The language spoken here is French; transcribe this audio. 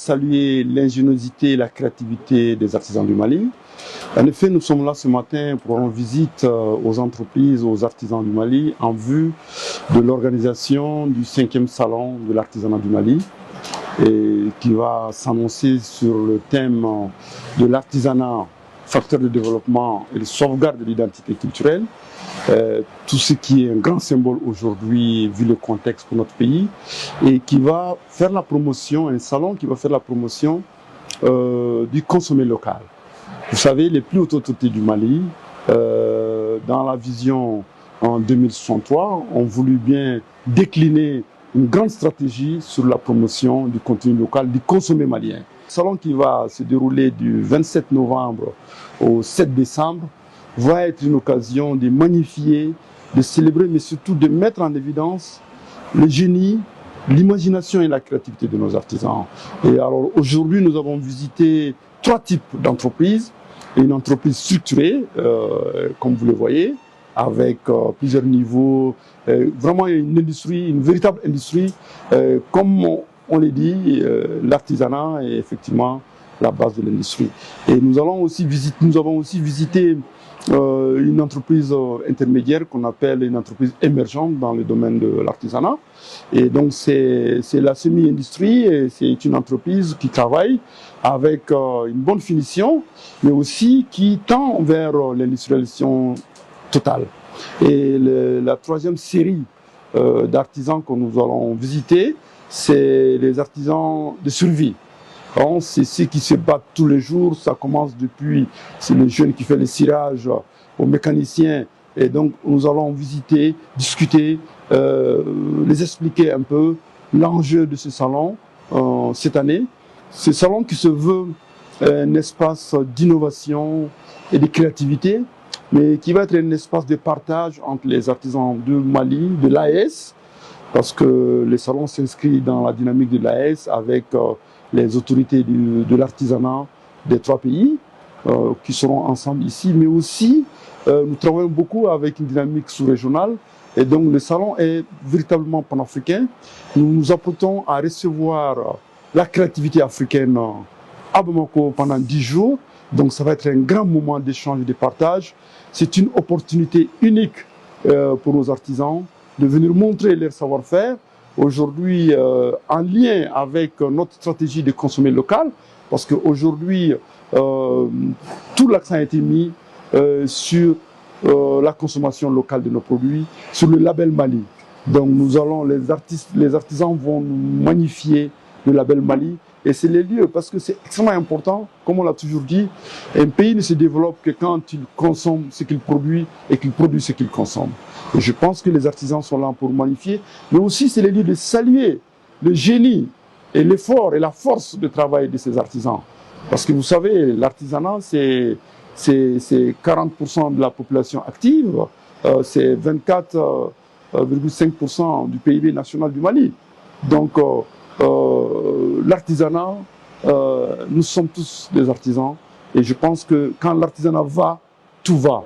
saluer l'ingéniosité et la créativité des artisans du Mali. En effet, nous sommes là ce matin pour rendre visite aux entreprises, aux artisans du Mali en vue de l'organisation du 5e salon de l'artisanat du Mali et qui va s'annoncer sur le thème de l'artisanat, facteur de développement et de sauvegarde de l'identité culturelle. Tout ce qui est un grand symbole aujourd'hui vu le contexte pour notre pays et qui va faire la promotion, un salon qui va faire la promotion du consommé local. Vous savez, les plus hautes autorités du Mali, dans la vision en 2063, ont voulu bien décliner une grande stratégie sur la promotion du contenu local, du consommé malien. Le salon qui va se dérouler du 27 novembre au 7 décembre va être une occasion de magnifier, de célébrer, mais surtout de mettre en évidence le génie, l'imagination et la créativité de nos artisans. Et alors aujourd'hui, nous avons visité 3 types d'entreprises. Une entreprise structurée, comme vous le voyez, avec plusieurs niveaux, vraiment une industrie, une véritable industrie, comme on l'a dit, l'artisanat est effectivement la base de l'industrie. Et nous avons aussi visité une entreprise intermédiaire qu'on appelle une entreprise émergente dans le domaine de l'artisanat. Et donc c'est la semi-industrie et c'est une entreprise qui travaille avec une bonne finition, mais aussi qui tend vers l'industrialisation totale. Et la 3e série d'artisans que nous allons visiter, c'est les artisans de survie. C'est ceux qui se battent tous les jours, ça commence depuis, c'est le jeune qui fait le cirage aux mécaniciens. Et donc nous allons visiter, discuter, les expliquer un peu l'enjeu de ce salon cette année. Ce salon qui se veut un espace d'innovation et de créativité, mais qui va être un espace de partage entre les artisans du Mali, de l'AES, parce que le salon s'inscrit dans la dynamique de l'AES avec les autorités de l'artisanat des 3 pays qui seront ensemble ici, mais aussi nous travaillons beaucoup avec une dynamique sous-régionale et donc le salon est véritablement panafricain. Nous nous apprêtons à recevoir la créativité africaine à Bamako pendant 10 jours, donc ça va être un grand moment d'échange et de partage. C'est une opportunité unique pour nos artisans de venir montrer leur savoir-faire. Aujourd'hui, en lien avec notre stratégie de consommer local, parce qu'aujourd'hui, tout l'accent a été mis sur la consommation locale de nos produits, sur le label Mali. Donc nous allons, les artisans vont magnifier le label Mali, et c'est les lieux, parce que c'est extrêmement important, comme on l'a toujours dit, un pays ne se développe que quand il consomme ce qu'il produit et qu'il produit ce qu'il consomme. Et je pense que les artisans sont là pour magnifier, mais aussi c'est les lieux de saluer le génie et l'effort et la force de travail de ces artisans. Parce que vous savez, l'artisanat, c'est 40% de la population active, c'est 24,5% du PIB national du Mali. Donc l'artisanat, nous sommes tous des artisans, et je pense que quand l'artisanat va, tout va.